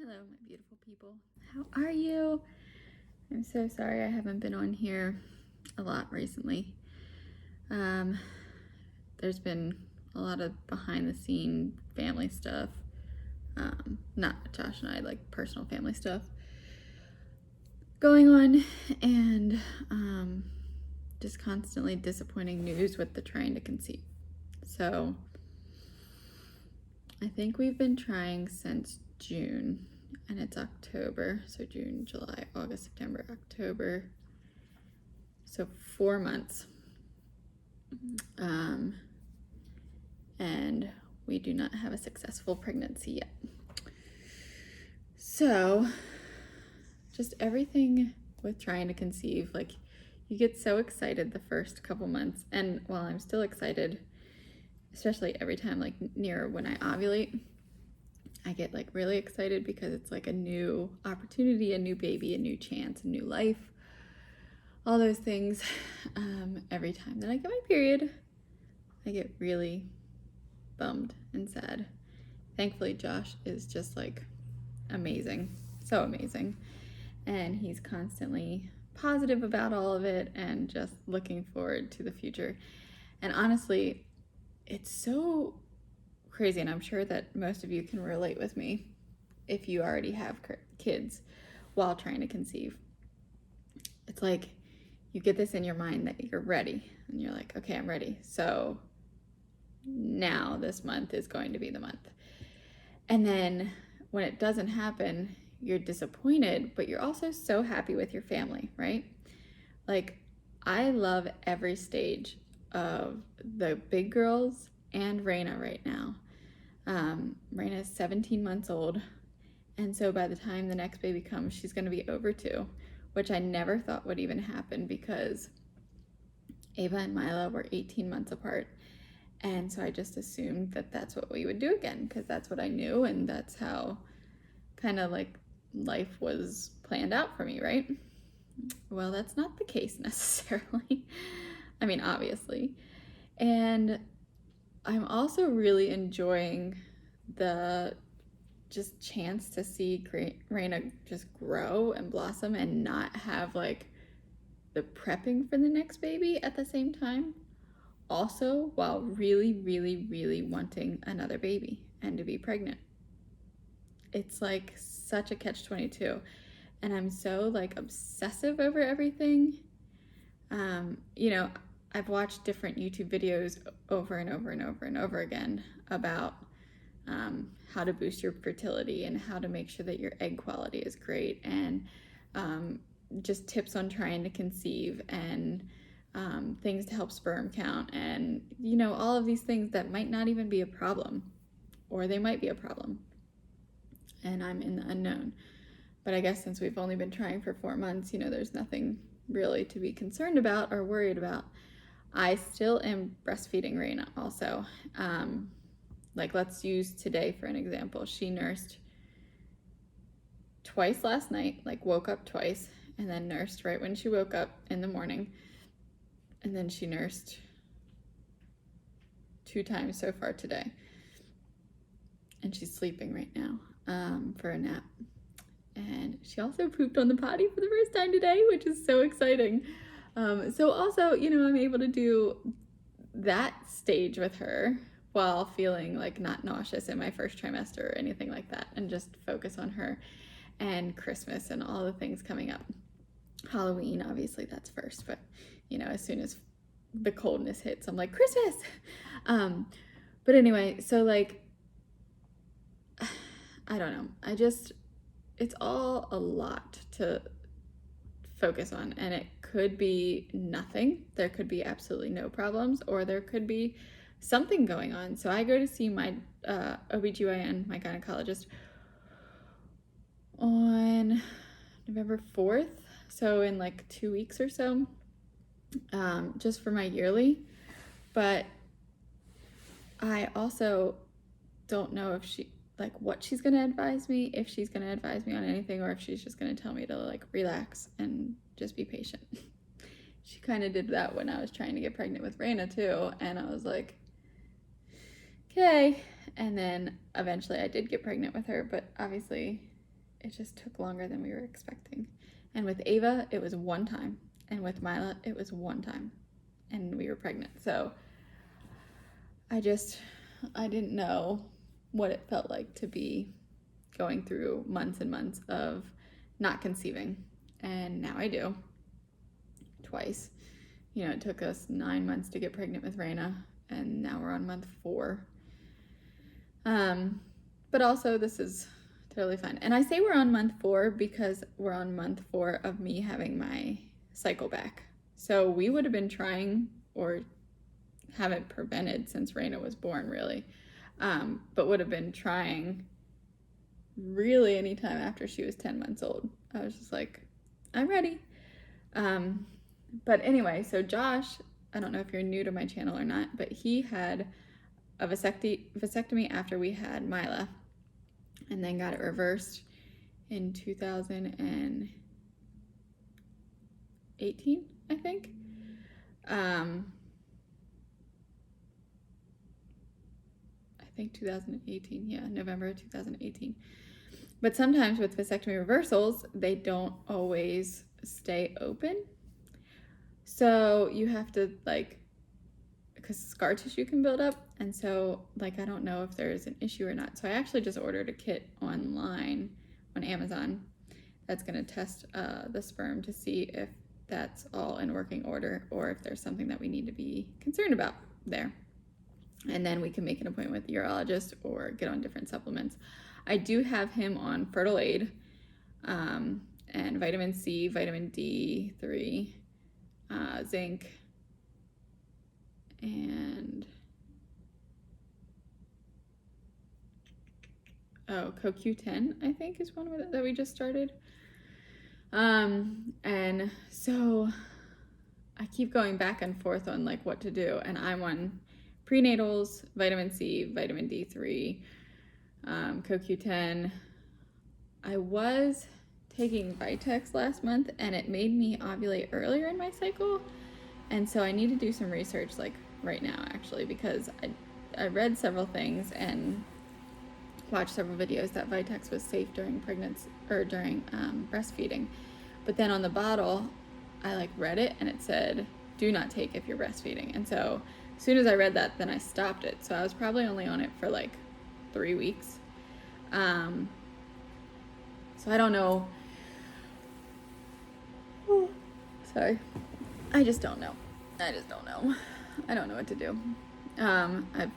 Hello, my beautiful people. How are you? I'm so sorry I haven't been on here a lot recently. There's been a lot of behind the scene family stuff. Not Josh and I, like personal family stuff going on, and just constantly disappointing news with the trying to conceive. So I think we've been trying since June, and it's October. So June, July, August, September, October. So 4 months. And we do not have a successful pregnancy yet. So just everything with trying to conceive, like you get so excited the first couple months. And while I'm still excited, especially every time like near when I ovulate, I get like really excited because it's like a new opportunity, a new baby, a new chance, a new life, all those things. Every time that I get my period, I get really bummed and sad. Thankfully, Josh is just like amazing, so amazing. And he's constantly positive about all of it and just looking forward to the future. And honestly, it's so crazy, and I'm sure that most of you can relate with me if you already have kids while trying to conceive. It's like you get this in your mind that you're ready, and you're like, okay, I'm ready. So now this month is going to be the month. And then when it doesn't happen, you're disappointed, but you're also so happy with your family, right? Like, I love every stage of the big girls and Raina right now. Raina is 17 months old, and so by the time the next baby comes, she's going to be over 2, which I never thought would even happen because Ava and Mila were 18 months apart. And so I just assumed that that's what we would do again because that's what I knew, and that's how kind of like life was planned out for me, right? Well, that's not the case necessarily. I mean, obviously. And I'm also really enjoying the just chance to see Raina just grow and blossom and not have like the prepping for the next baby at the same time. Also, while really, really, really wanting another baby and to be pregnant. It's like such a catch-22. And I'm so like obsessive over everything. You know, I've watched different YouTube videos over and over and over and over again about how to boost your fertility and how to make sure that your egg quality is great, and just tips on trying to conceive, and things to help sperm count, and you know, all of these things that might not even be a problem, or they might be a problem, and I'm in the unknown. But I guess since we've only been trying for 4 months, you know, there's nothing really to be concerned about or worried about. I still am breastfeeding Raina also. Like, let's use today for an example. She nursed twice last night, like woke up twice, and then nursed right when she woke up in the morning. And then she nursed 2 times so far today. And she's sleeping right now for a nap. And she also pooped on the potty for the first time today, which is so exciting. So also, you know, I'm able to do that stage with her while feeling like not nauseous in my first trimester or anything like that, and just focus on her and Christmas and all the things coming up. Halloween, obviously that's first, but you know, as soon as the coldness hits, I'm like, Christmas. But anyway, so like, I don't know. It's all a lot to focus on, and it could be nothing. There could be absolutely no problems, or there could be something going on. So I go to see my OBGYN, my gynecologist, on November 4th. So in like 2 weeks or so, just for my yearly. But I also don't know if what she's gonna advise me, if she's gonna advise me on anything, or if she's just gonna tell me to like relax and just be patient. She kind of did that when I was trying to get pregnant with Raina too, and I was like, okay. And then eventually I did get pregnant with her, but obviously it just took longer than we were expecting. And with Ava, it was one time. And with Mila, it was one time. And we were pregnant. So I didn't know what it felt like to be going through months and months of not conceiving. And now I do. Twice. It took us 9 months to get pregnant with Raina, and now we're on month 4. But also this is totally fine. And I say we're on month 4 because we're on month 4 of me having my cycle back. So we would have been trying, or have it prevented since Raina was born, really. But would have been trying really anytime after she was 10 months old. I was just like, I'm ready. But anyway, so Josh, I don't know if you're new to my channel or not, but he had a vasectomy after we had Mila, and then got it reversed in 2018, I think. I think 2018, yeah, November 2018. But sometimes with vasectomy reversals, they don't always stay open. So you have to, because scar tissue can build up, and so I don't know if there's an issue or not. So I actually just ordered a kit online on Amazon that's going to test the sperm to see if that's all in working order, or if there's something that we need to be concerned about there. And then we can make an appointment with a urologist or get on different supplements. I do have him on fertility, and vitamin C, vitamin D3, zinc, and CoQ10, I think, is one that we just started. And so I keep going back and forth on what to do, and I'm on prenatals, vitamin C, vitamin D3, CoQ10. I was taking Vitex last month, and it made me ovulate earlier in my cycle, and so I need to do some research right now, actually, because I read several things and watched several videos that Vitex was safe during pregnancy or during breastfeeding. But then on the bottle, I read it, and it said, do not take if you're breastfeeding. And so as soon as I read that, then I stopped it. So I was probably only on it for 3 weeks. So I don't know. Oh, sorry. I just don't know. I don't know what to do. I've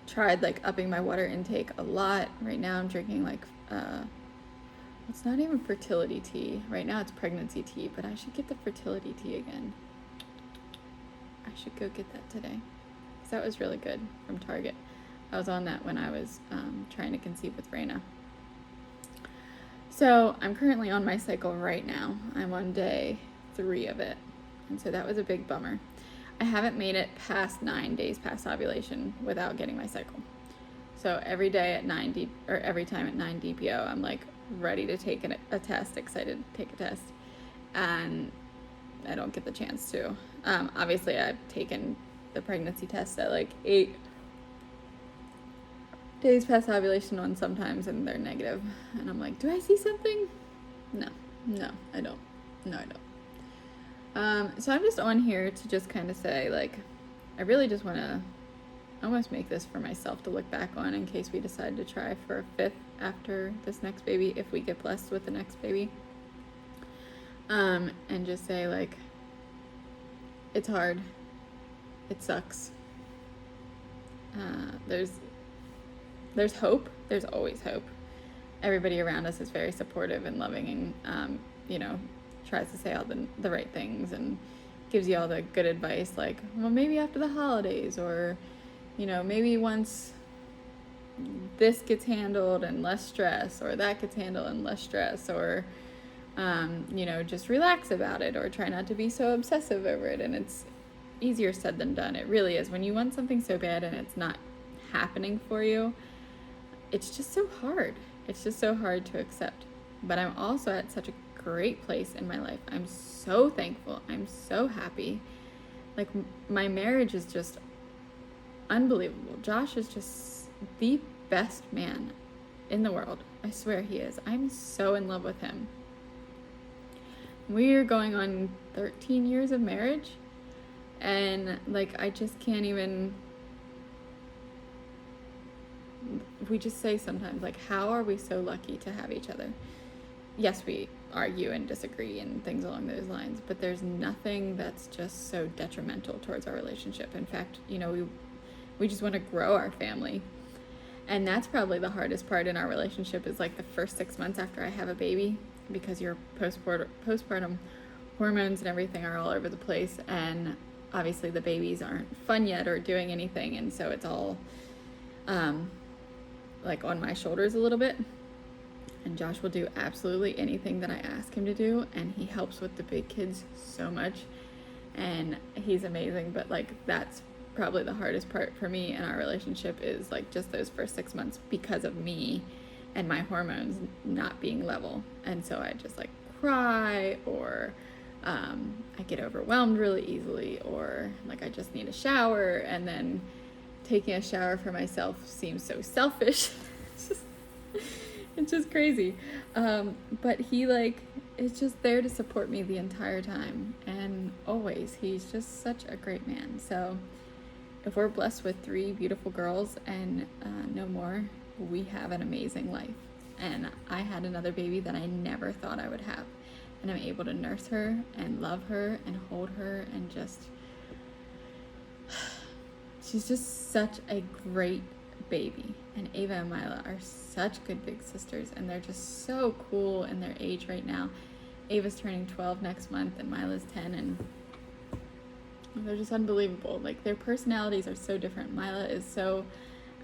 tried upping my water intake a lot. Right now I'm drinking it's not even fertility tea. Right now it's pregnancy tea, but I should get the fertility tea again. I should go get that today, because that was really good from Target. I was on that when I was trying to conceive with Raina. So I'm currently on my cycle right now. I'm on day 3 of it, and so that was a big bummer. I haven't made it past 9 days past ovulation without getting my cycle. So every day at every time at 9 DPO, I'm ready to take a test, excited to take a test, and I don't get the chance to. Obviously, I've taken the pregnancy test at 8 days past ovulation on sometimes, and they're negative, and I'm like, do I see something? No, I don't. So I'm just on here to just kind of say, I really just want to almost make this for myself to look back on in case we decide to try for a 5th after this next baby, if we get blessed with the next baby. And just say, it's hard. It sucks. There's hope. There's always hope. Everybody around us is very supportive and loving, and, tries to say all the right things and gives you all the good advice, well, maybe after the holidays, or, maybe once this gets handled and less stress, or that gets handled and less stress, or, just relax about it, or try not to be so obsessive over it. And it's easier said than done. It really is. When you want something so bad and it's not happening for you, it's just so hard. It's just so hard to accept. But I'm also at such a great place in my life. I'm so thankful. I'm so happy. My marriage is just unbelievable. Josh is just the best man in the world. I swear he is. I'm so in love with him. We're going on 13 years of marriage, and like I just can't even, we just say sometimes, like, how are we so lucky to have each other? Yes, we argue and disagree and things along those lines, but there's nothing that's just so detrimental towards our relationship. In fact, you know, we just want to grow our family. And that's probably the hardest part in our relationship, is like the first 6 months after I have a baby, because your postpartum hormones and everything are all over the place, and obviously the babies aren't fun yet or doing anything, and so it's all like on my shoulders a little bit. And Josh will do absolutely anything that I ask him to do, and he helps with the big kids so much, and he's amazing. But like that's probably the hardest part for me in our relationship, is like just those first 6 months, because of me and my hormones not being level. And so I just like cry, or I get overwhelmed really easily, or like I just need a shower, and then taking a shower for myself seems so selfish. It's just crazy. But he like is just there to support me the entire time, and always. He's just such a great man. So if we're blessed with 3 beautiful girls and no more, we have an amazing life. And I had another baby that I never thought I would have, and I'm able to nurse her and love her and hold her, and just she's just such a great baby. And Ava and Mila are such good big sisters, and they're just so cool in their age right now. Ava's turning 12 next month, and Mila's 10, and they're just unbelievable. Like, their personalities are so different. Mila is so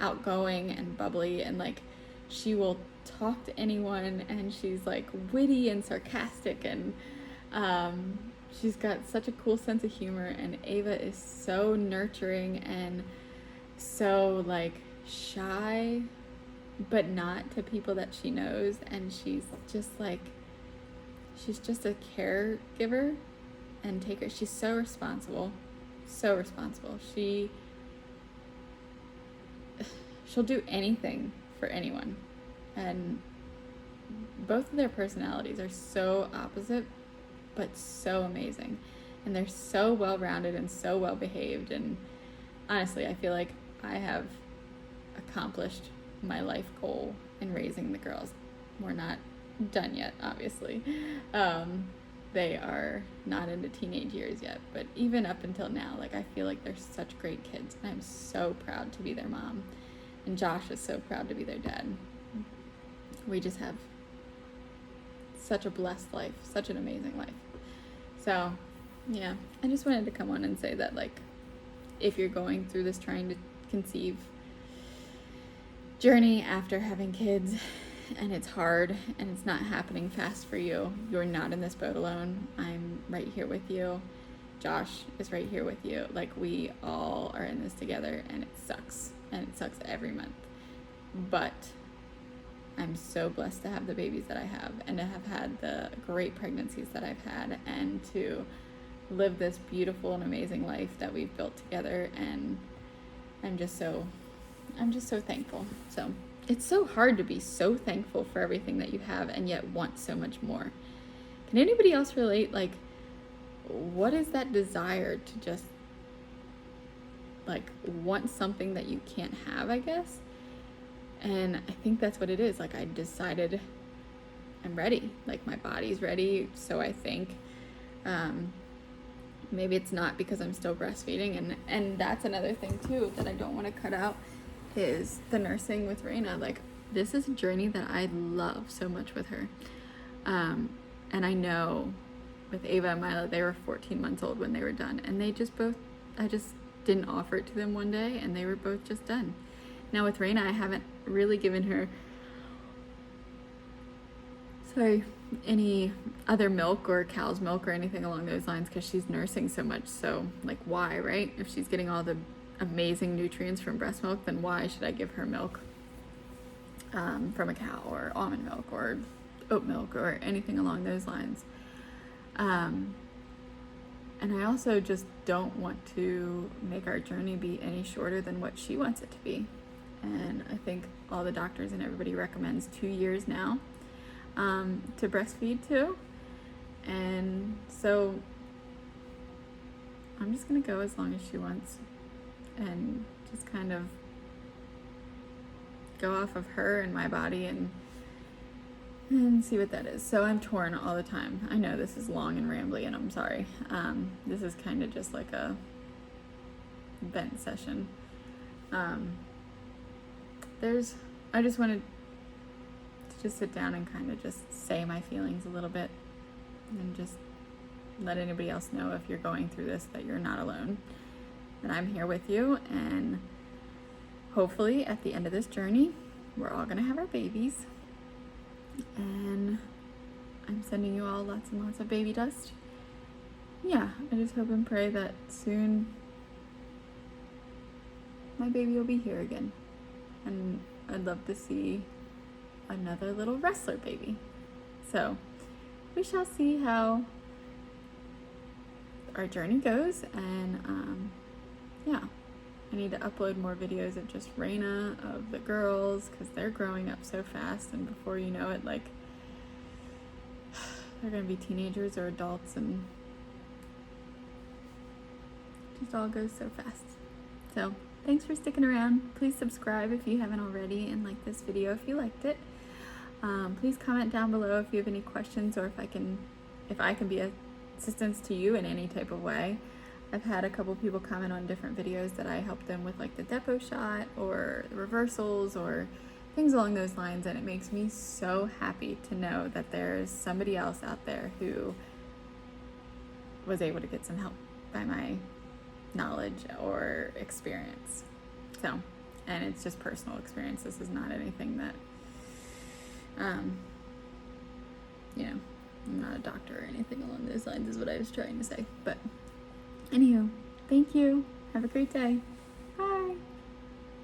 outgoing and bubbly, and like she will talk to anyone, and she's like witty and sarcastic, and she's got such a cool sense of humor. And Ava is so nurturing and so like shy, but not to people that she knows, and she's just a caregiver and taker. She's so responsible. She'll do anything for anyone, and both of their personalities are so opposite but so amazing, and they're so well-rounded and so well-behaved. And honestly, I feel like I have accomplished my life goal in raising the girls. We're not done yet, obviously. They are not into teenage years yet, but even up until now, like I feel like they're such great kids, and I'm so proud to be their mom, and Josh is so proud to be their dad. We just have such a blessed life, such an amazing life. So yeah, I just wanted to come on and say that, like, if you're going through this trying to conceive journey after having kids, and it's hard and it's not happening fast for you, you're not in this boat alone. I'm right here with you. Josh is right here with you. Like, we all are in this together, and it sucks every month. But I'm so blessed to have the babies that I have, and to have had the great pregnancies that I've had, and to live this beautiful and amazing life that we've built together. And I'm just so thankful. So it's so hard to be so thankful for everything that you have and yet want so much more. Can anybody else relate? Like, what is that desire to just like want something that you can't have, I guess? And I think that's what it is. Like, I decided I'm ready. Like, my body's ready, so I think. Maybe it's not, because I'm still breastfeeding, and that's another thing too that I don't want to cut out, is the nursing with Raina. Like, this is a journey that I love so much with her. And I know with Ava and Mila, they were 14 months old when they were done, and they just both, I just didn't offer it to them one day, and they were both just done. Now with Raina, I haven't really given her any other milk or cow's milk or anything along those lines, because she's nursing so much. So like, why, right? If she's getting all the amazing nutrients from breast milk, then why should I give her milk from a cow, or almond milk, or oat milk, or anything along those lines? And I also just don't want to make our journey be any shorter than what she wants it to be. and I think all the doctors and everybody recommends 2 years now to breastfeed too. And so I'm just gonna go as long as she wants and just kind of go off of her and my body and see what that is. So I'm torn all the time. I know this is long and rambly, and I'm sorry. This is kind of just like a vent session. I just wanted to just sit down and kind of just say my feelings a little bit and just let anybody else know, if you're going through this, that you're not alone, that I'm here with you, and hopefully at the end of this journey, we're all gonna have our babies. And I'm sending you all lots and lots of baby dust. Yeah, I just hope and pray that soon my baby will be here again. And I'd love to see another little wrestler baby. So we shall see how our journey goes. And yeah, I need to upload more videos of just Raina, of the girls, because they're growing up so fast, and before you know it, like, they're gonna be teenagers or adults, and it just all goes so fast. So thanks for sticking around. Please subscribe if you haven't already, and like this video if you liked it. Please comment down below if you have any questions, or if I can be of assistance to you in any type of way. I've had a couple people comment on different videos that I helped them with, like the depot shot or reversals or things along those lines, and it makes me so happy to know that there's somebody else out there who was able to get some help by my knowledge or experience. So, and it's just personal experience. This is not anything that, I'm not a doctor or anything along those lines is what I was trying to say. But anywho, thank you. Have a great day.